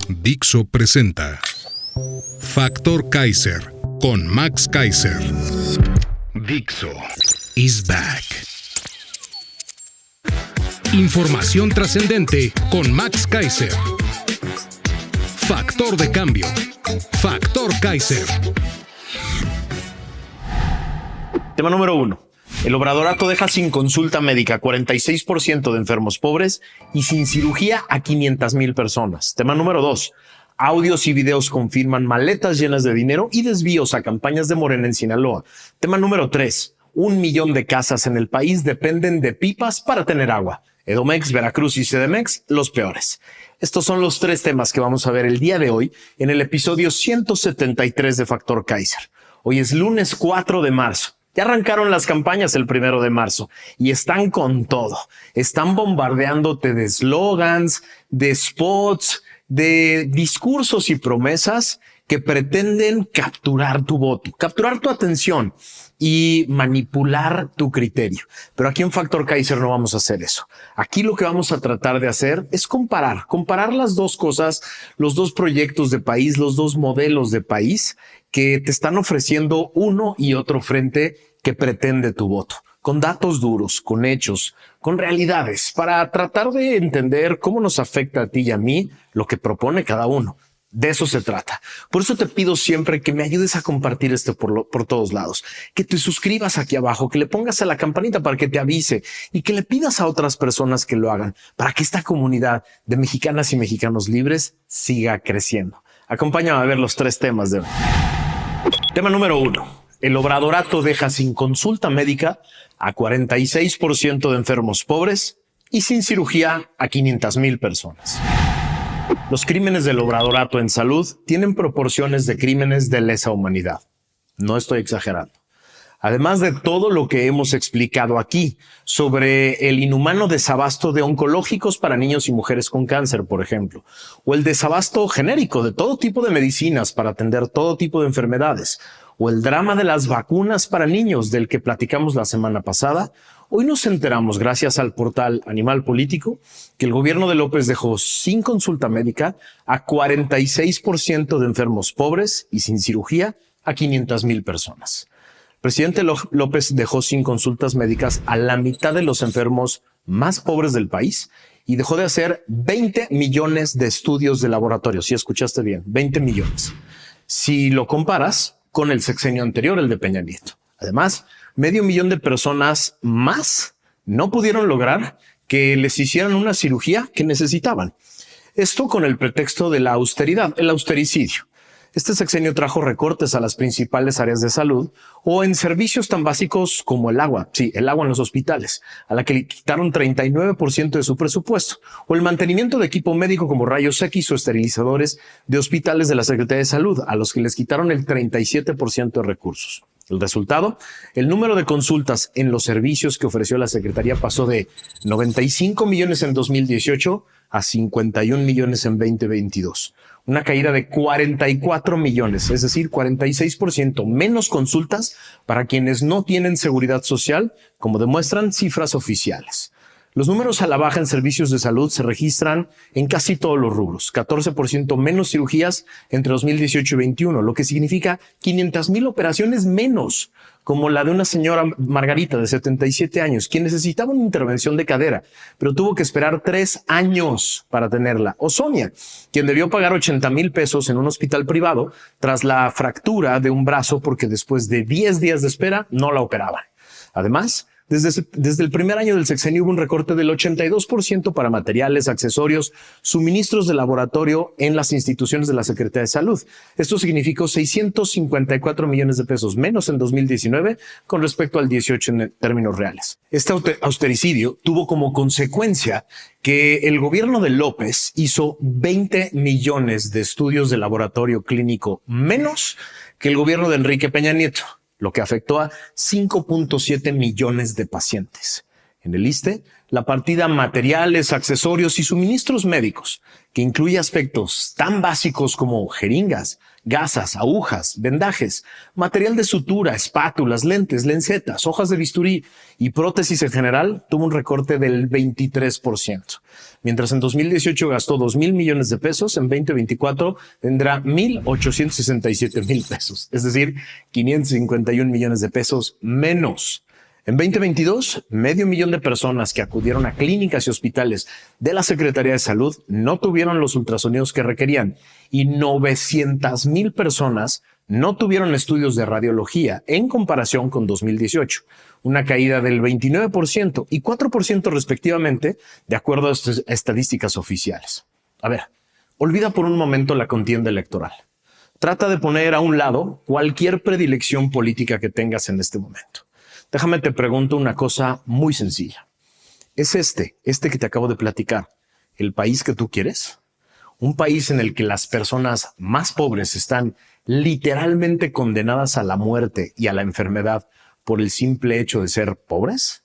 Dixo presenta Factor Kaiser con Max Kaiser. Dixo is back. Información trascendente con Max Kaiser. Factor de cambio. Factor Kaiser. Tema número 1. El obradorato deja sin consulta médica 46% de enfermos pobres y sin cirugía a 500,000 personas. Tema número 2. Audios y videos confirman maletas llenas de dinero y desvíos a campañas de Morena en Sinaloa. Tema número 3. 1 millón de casas en el país dependen de pipas para tener agua. Edomex, Veracruz y CDMX, los peores. Estos son los 3 temas que vamos a ver el día de hoy en el episodio 173 de Factor Kaiser. Hoy es lunes 4 de marzo. Ya arrancaron las campañas el 1 de marzo y están con todo. Están bombardeándote de slogans, de spots, de discursos y promesas que pretenden capturar tu voto, capturar tu atención y manipular tu criterio. Pero aquí en Factor Kaiser no vamos a hacer eso. Aquí lo que vamos a tratar de hacer es comparar las dos cosas, los dos proyectos de país, los dos modelos de país que te están ofreciendo uno y otro frente que pretende tu voto, con datos duros, con hechos, con realidades, para tratar de entender cómo nos afecta a ti y a mí lo que propone cada uno. De eso se trata. Por eso te pido siempre que me ayudes a compartir esto por todos lados, que te suscribas aquí abajo, que le pongas a la campanita para que te avise y que le pidas a otras personas que lo hagan para que esta comunidad de mexicanas y mexicanos libres siga creciendo. Acompáñame a ver los 3 temas de hoy. Tema número 1. El obradorato deja sin consulta médica a 46% de enfermos pobres y sin cirugía a 500,000 personas. Los crímenes del obradorato en salud tienen proporciones de crímenes de lesa humanidad. No estoy exagerando. Además de todo lo que hemos explicado aquí sobre el inhumano desabasto de oncológicos para niños y mujeres con cáncer, por ejemplo, o el desabasto genérico de todo tipo de medicinas para atender todo tipo de enfermedades, o el drama de las vacunas para niños del que platicamos la semana pasada, hoy nos enteramos, gracias al portal Animal Político, que el gobierno de López dejó sin consulta médica a 46% de enfermos pobres y sin cirugía a 500,000 personas. El presidente López dejó sin consultas médicas a la mitad de los enfermos más pobres del país y dejó de hacer 20 millones de estudios de laboratorio. Si escuchaste bien, 20 millones. Si lo comparas con el sexenio anterior, el de Peña Nieto. Además, 500,000 de personas más no pudieron lograr que les hicieran una cirugía que necesitaban. Esto con el pretexto de la austeridad, el austericidio. Este sexenio trajo recortes a las principales áreas de salud o en servicios tan básicos como el agua. Sí, el agua en los hospitales, a la que le quitaron 39% de su presupuesto. O el mantenimiento de equipo médico como rayos X o esterilizadores de hospitales de la Secretaría de Salud, a los que les quitaron el 37% de recursos. El resultado, el número de consultas en los servicios que ofreció la Secretaría pasó de 95 millones en 2018 a 51 millones en 2022. Una caída de 44 millones, es decir, 46% menos consultas para quienes no tienen seguridad social, como demuestran cifras oficiales. Los números a la baja en servicios de salud se registran en casi todos los rubros. 14% menos cirugías entre 2018 y 2021, lo que significa 500,000 operaciones menos, como la de una señora Margarita de 77 años, quien necesitaba una intervención de cadera, pero tuvo que esperar 3 años para tenerla. O Sonia, quien debió pagar 80,000 pesos en un hospital privado tras la fractura de un brazo porque después de 10 días de espera no la operaban. Además, desde el primer año del sexenio hubo un recorte del 82% para materiales, accesorios, suministros de laboratorio en las instituciones de la Secretaría de Salud. Esto significó 654 millones de pesos menos en 2019 con respecto al 18 en términos reales. Este austericidio tuvo como consecuencia que el gobierno de López hizo 20 millones de estudios de laboratorio clínico menos que el gobierno de Enrique Peña Nieto, lo que afectó a 5.7 millones de pacientes. En el ISSSTE, la partida materiales, accesorios y suministros médicos, que incluye aspectos tan básicos como jeringas, gasas, agujas, vendajes, material de sutura, espátulas, lentes, lencetas, hojas de bisturí y prótesis en general, tuvo un recorte del 23%. Mientras en 2018 gastó 2,000 millones de pesos, en 2024 tendrá 1,867,000 pesos, es decir, 551 millones de pesos menos. En 2022, 500,000 de personas que acudieron a clínicas y hospitales de la Secretaría de Salud no tuvieron los ultrasonidos que requerían y 900,000 personas no tuvieron estudios de radiología en comparación con 2018, una caída del 29% y 4% respectivamente, de acuerdo a estas estadísticas oficiales. A ver, olvida por un momento la contienda electoral. Trata de poner a un lado cualquier predilección política que tengas en este momento. Déjame te pregunto una cosa muy sencilla. ¿Es este que te acabo de platicar, el país que tú quieres? Un país en el que las personas más pobres están literalmente condenadas a la muerte y a la enfermedad por el simple hecho de ser pobres.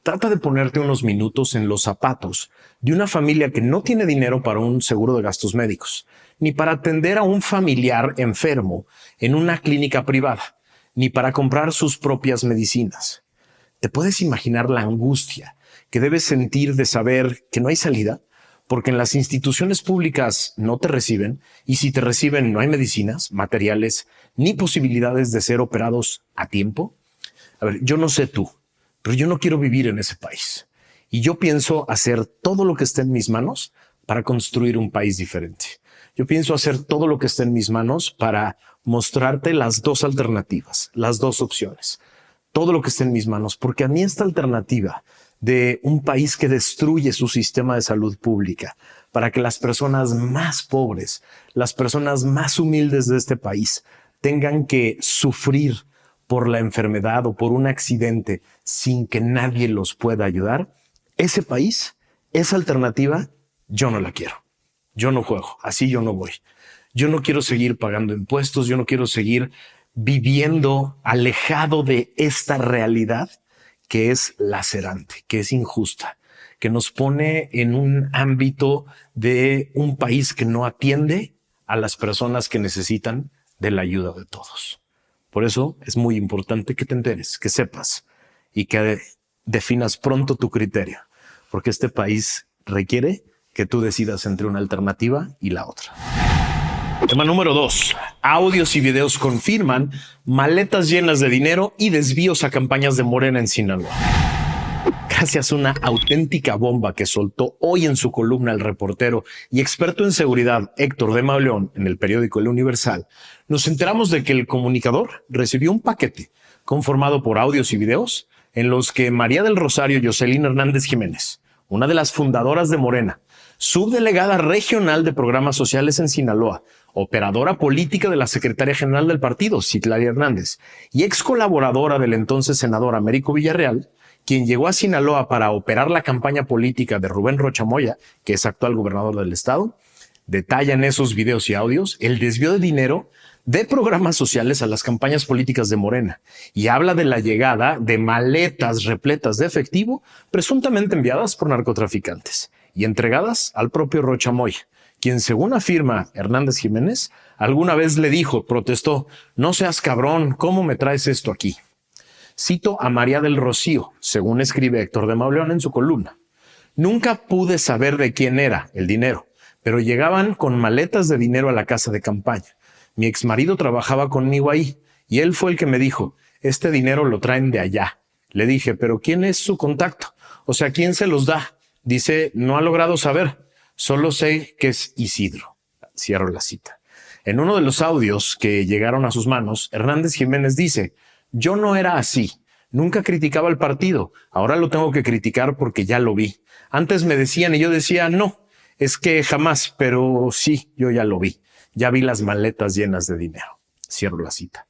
Trata de ponerte unos minutos en los zapatos de una familia que no tiene dinero para un seguro de gastos médicos, ni para atender a un familiar enfermo en una clínica privada, ni para comprar sus propias medicinas. ¿Te puedes imaginar la angustia que debes sentir de saber que no hay salida? Porque en las instituciones públicas no te reciben, y si te reciben no hay medicinas, materiales, ni posibilidades de ser operados a tiempo. A ver, yo no sé tú, pero yo no quiero vivir en ese país. Y yo pienso hacer todo lo que esté en mis manos para construir un país diferente. Yo pienso hacer todo lo que esté en mis manos para mostrarte las dos alternativas, las dos opciones. Todo lo que esté en mis manos, porque a mí esta alternativa de un país que destruye su sistema de salud pública para que las personas más pobres, las personas más humildes de este país tengan que sufrir por la enfermedad o por un accidente sin que nadie los pueda ayudar, ese país, esa alternativa, yo no la quiero. Yo no juego, así yo no voy. Yo no quiero seguir pagando impuestos, yo no quiero seguir viviendo alejado de esta realidad que es lacerante, que es injusta, que nos pone en un ámbito de un país que no atiende a las personas que necesitan de la ayuda de todos. Por eso es muy importante que te enteres, que sepas y que definas pronto tu criterio, porque este país requiere que tú decidas entre una alternativa y la otra. Tema número 2. Audios y videos confirman maletas llenas de dinero y desvíos a campañas de Morena en Sinaloa. Gracias a una auténtica bomba que soltó hoy en su columna el reportero y experto en seguridad Héctor de Mauleón en el periódico El Universal, nos enteramos de que el comunicador recibió un paquete conformado por audios y videos en los que María del Rosario Jocelyn Hernández Jiménez, una de las fundadoras de Morena, subdelegada regional de programas sociales en Sinaloa, operadora política de la secretaria general del partido, Citlali Hernández, y ex colaboradora del entonces senador Américo Villarreal, quien llegó a Sinaloa para operar la campaña política de Rubén Rocha Moya, que es actual gobernador del estado, detalla en esos videos y audios el desvío de dinero de programas sociales a las campañas políticas de Morena y habla de la llegada de maletas repletas de efectivo presuntamente enviadas por narcotraficantes y entregadas al propio Rocha Moya, quien, según afirma Hernández Jiménez, alguna vez le dijo, protestó: "No seas cabrón, ¿cómo me traes esto aquí?". Cito a María del Rocío, según escribe Héctor de Mauleón en su columna. "Nunca pude saber de quién era el dinero, pero llegaban con maletas de dinero a la casa de campaña. Mi exmarido trabajaba conmigo ahí y él fue el que me dijo, este dinero lo traen de allá. Le dije, ¿pero quién es su contacto? O sea, ¿quién se los da? Dice, no ha logrado saber, solo sé que es Isidro". Cierro la cita. En uno de los audios que llegaron a sus manos, Hernández Jiménez dice, "Yo no era así, nunca criticaba al partido, ahora lo tengo que criticar porque ya lo vi. Antes me decían y yo decía, no, es que jamás, pero sí, yo ya lo vi. Ya vi las maletas llenas de dinero". Cierro la cita.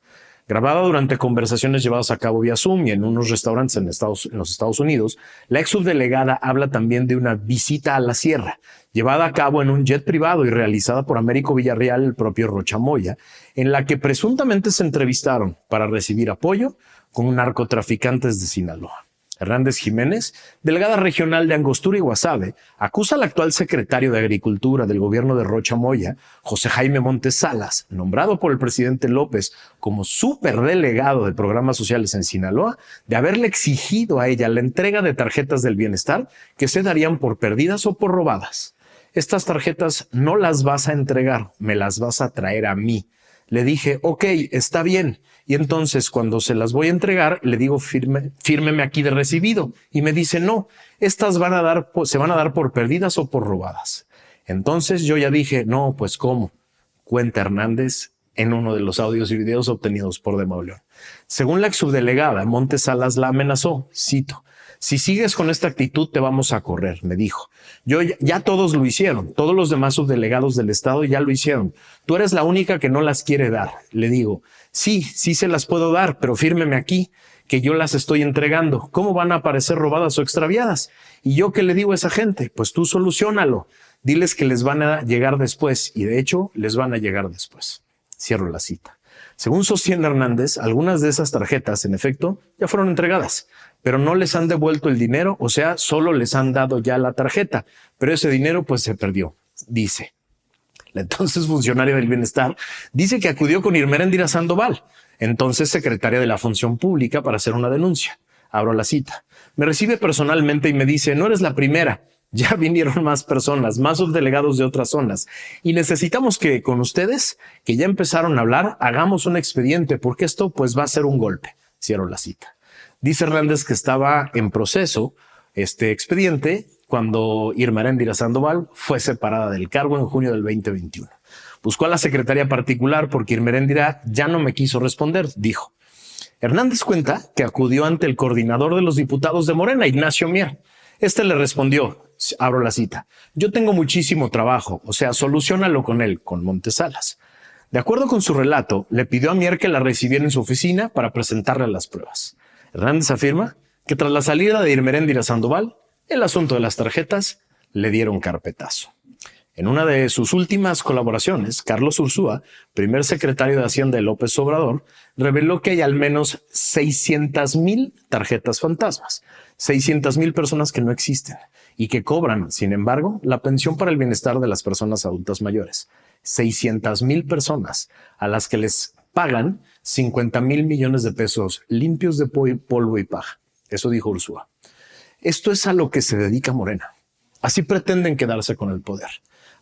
Grabada durante conversaciones llevadas a cabo vía Zoom y en unos restaurantes en los Estados Unidos, la ex subdelegada habla también de una visita a la sierra, llevada a cabo en un jet privado y realizada por Américo Villarreal y el propio Rocha Moya, en la que presuntamente se entrevistaron para recibir apoyo con narcotraficantes de Sinaloa. Hernández Jiménez, delegada regional de Angostura y Guasave, acusa al actual secretario de Agricultura del gobierno de Rocha Moya, José Jaime Montes Salas, nombrado por el presidente López como superdelegado de programas sociales en Sinaloa, de haberle exigido a ella la entrega de tarjetas del bienestar que se darían por perdidas o por robadas. Estas tarjetas no las vas a entregar, me las vas a traer a mí. Le dije, ok, está bien. Y entonces cuando se las voy a entregar, le digo, fírmeme aquí de recibido. Y me dice, no, estas se van a dar por perdidas o por robadas. Entonces yo ya dije, no, pues ¿cómo? Cuenta Hernández en uno de los audios y videos obtenidos por De Mauleón. Según la exsubdelegada, Montes Salas la amenazó, cito, si sigues con esta actitud te vamos a correr, me dijo. Ya todos lo hicieron, todos los demás subdelegados del estado ya lo hicieron. Tú eres la única que no las quiere dar. Le digo, sí se las puedo dar, pero fírmeme aquí que yo las estoy entregando. ¿Cómo van a aparecer robadas o extraviadas? ¿Y yo qué le digo a esa gente? Pues tú soluciónalo. Diles que les van a llegar después y de hecho les van a llegar después. Cierro la cita. Según sostiene Hernández, algunas de esas tarjetas, en efecto, ya fueron entregadas, pero no les han devuelto el dinero, o sea, solo les han dado ya la tarjeta, pero ese dinero pues se perdió, dice. La entonces funcionaria del bienestar dice que acudió con Irmeréndira Sandoval, entonces secretaria de la Función Pública, para hacer una denuncia. Abro la cita. Me recibe personalmente y me dice, no eres la primera. Ya vinieron más personas, más subdelegados de otras zonas y necesitamos que con ustedes, que ya empezaron a hablar, hagamos un expediente porque esto pues va a ser un golpe. Cierro la cita. Dice Hernández que estaba en proceso este expediente cuando Irmeréndira Sandoval fue separada del cargo en junio del 2021. Buscó a la secretaria particular porque Irmeréndira ya no me quiso responder, dijo. Hernández cuenta que acudió ante el coordinador de los diputados de Morena, Ignacio Mier. Este le respondió, abro la cita, yo tengo muchísimo trabajo, o sea, soluciónalo con él, con Montes Salas. De acuerdo con su relato, le pidió a Mier que la recibiera en su oficina para presentarle las pruebas. Hernández afirma que tras la salida de Irmeréndira Sandoval, el asunto de las tarjetas le dieron carpetazo. En una de sus últimas colaboraciones, Carlos Ursúa, primer secretario de Hacienda de López Obrador, reveló que hay al menos 600,000 tarjetas fantasmas, 600,000 personas que no existen y que cobran, sin embargo, la pensión para el bienestar de las personas adultas mayores. 600,000 personas a las que les pagan 50,000 millones de pesos limpios de polvo y paja. Eso dijo Ursúa. Esto es a lo que se dedica Morena. Así pretenden quedarse con el poder.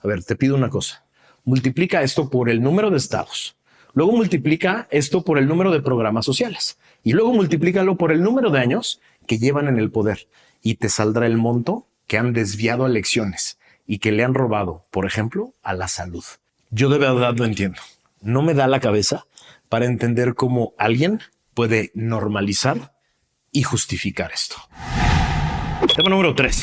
A ver, te pido una cosa. Multiplica esto por el número de estados. Luego multiplica esto por el número de programas sociales. Y luego multiplícalo por el número de años que llevan en el poder. Y te saldrá el monto que han desviado a elecciones y que le han robado, por ejemplo, a la salud. Yo de verdad no entiendo. No me da la cabeza para entender cómo alguien puede normalizar y justificar esto. Tema número 3.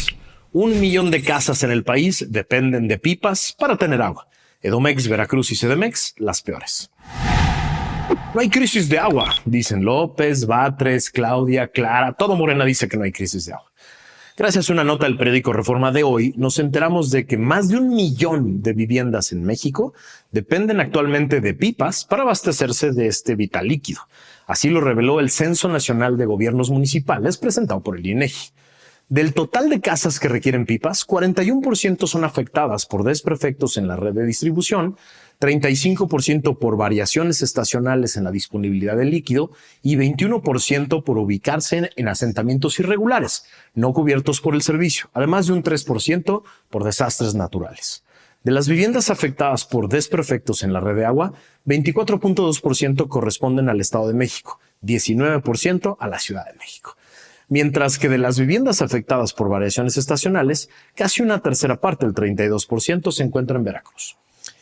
1 millón de casas en el país dependen de pipas para tener agua. Edomex, Veracruz y CDMX, las peores. No hay crisis de agua, dicen López, Batres, Claudia, Clara. Todo Morena dice que no hay crisis de agua. Gracias a una nota del periódico Reforma de hoy, nos enteramos de que más de 1 millón de viviendas en México dependen actualmente de pipas para abastecerse de este vital líquido. Así lo reveló el Censo Nacional de Gobiernos Municipales presentado por el INEGI. Del total de casas que requieren pipas, 41% son afectadas por desperfectos en la red de distribución, 35% por variaciones estacionales en la disponibilidad del líquido y 21% por ubicarse en asentamientos irregulares, no cubiertos por el servicio, además de un 3% por desastres naturales. De las viviendas afectadas por desperfectos en la red de agua, 24.2% corresponden al Estado de México, 19% a la Ciudad de México. Mientras que de las viviendas afectadas por variaciones estacionales, casi una tercera parte, el 32%, se encuentra en Veracruz.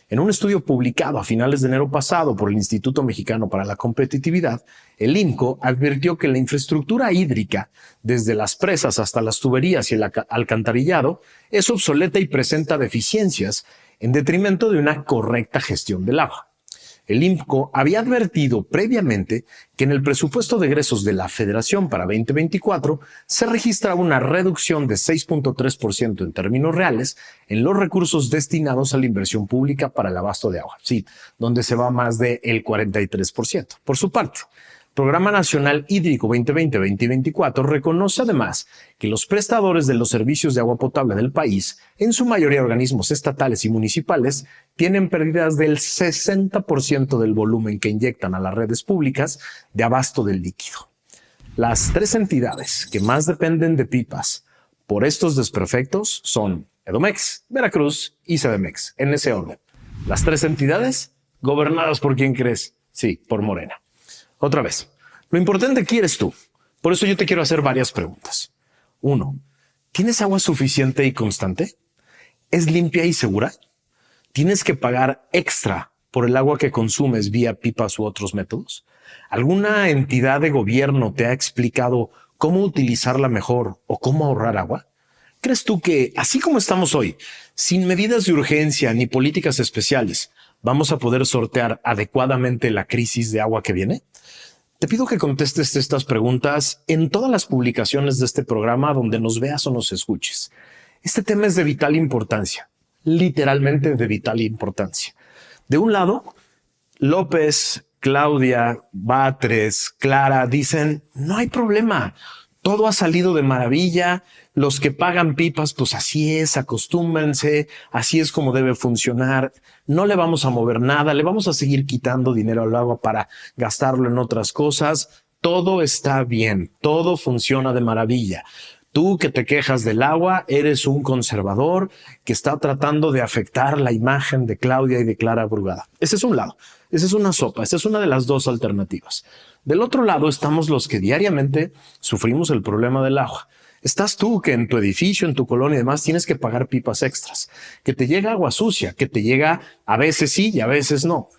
En un estudio publicado a finales de enero pasado por el Instituto Mexicano para la Competitividad, el IMCO advirtió que la infraestructura hídrica, desde las presas hasta las tuberías y el alcantarillado, es obsoleta y presenta deficiencias en detrimento de una correcta gestión del agua. El IMCO había advertido previamente que en el presupuesto de egresos de la Federación para 2024 se registraba una reducción de 6.3% en términos reales en los recursos destinados a la inversión pública para el abasto de agua, sí, donde se va más del 43%. Por su parte, Programa Nacional Hídrico 2020-2024 reconoce además que los prestadores de los servicios de agua potable del país, en su mayoría organismos estatales y municipales, tienen pérdidas del 60% del volumen que inyectan a las redes públicas de abasto del líquido. Las tres entidades que más dependen de pipas por estos desperfectos son Edomex, Veracruz y CDMX, en ese orden. Las tres entidades gobernadas por ¿quién crees? Sí, por Morena. Otra vez, lo importante aquí eres tú. Por eso yo te quiero hacer varias preguntas. 1. ¿Tienes agua suficiente y constante? ¿Es limpia y segura? ¿Tienes que pagar extra por el agua que consumes vía pipas u otros métodos? ¿Alguna entidad de gobierno te ha explicado cómo utilizarla mejor o cómo ahorrar agua? ¿Crees tú que, así como estamos hoy, sin medidas de urgencia ni políticas especiales, vamos a poder sortear adecuadamente la crisis de agua que viene? Te pido que contestes estas preguntas en todas las publicaciones de este programa donde nos veas o nos escuches. Este tema es de vital importancia, literalmente de vital importancia. De un lado, López, Claudia, Batres, Clara dicen, no hay problema, todo ha salido de maravilla, los que pagan pipas, pues así es, acostúmbrense, así es como debe funcionar, no le vamos a mover nada, le vamos a seguir quitando dinero al agua para gastarlo en otras cosas, todo está bien, todo funciona de maravilla. Tú que te quejas del agua, eres un conservador que está tratando de afectar la imagen de Claudia y de Clara Brugada. Ese es un lado, esa es una sopa, esa es una de las dos alternativas. Del otro lado estamos los que diariamente sufrimos el problema del agua. Estás tú que en tu edificio, en tu colonia y demás tienes que pagar pipas extras, que te llega agua sucia, que te llega a veces sí y a veces no.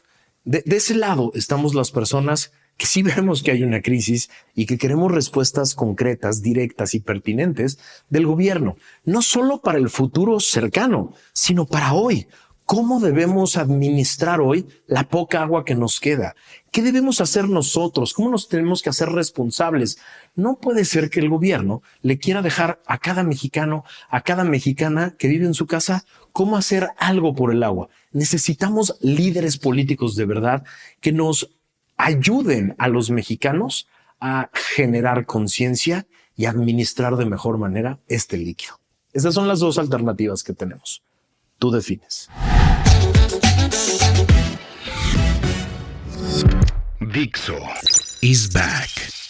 De ese lado estamos las personas que sí vemos que hay una crisis y que queremos respuestas concretas, directas y pertinentes del gobierno, no solo para el futuro cercano, sino para hoy. ¿Cómo debemos administrar hoy la poca agua que nos queda? ¿Qué debemos hacer nosotros? ¿Cómo nos tenemos que hacer responsables? No puede ser que el gobierno le quiera dejar a cada mexicano, a cada mexicana que vive en su casa, cómo hacer algo por el agua. Necesitamos líderes políticos de verdad que nos ayuden a los mexicanos a generar conciencia y administrar de mejor manera este líquido. Estas son las dos alternativas que tenemos. Tú defines. Dixo is back.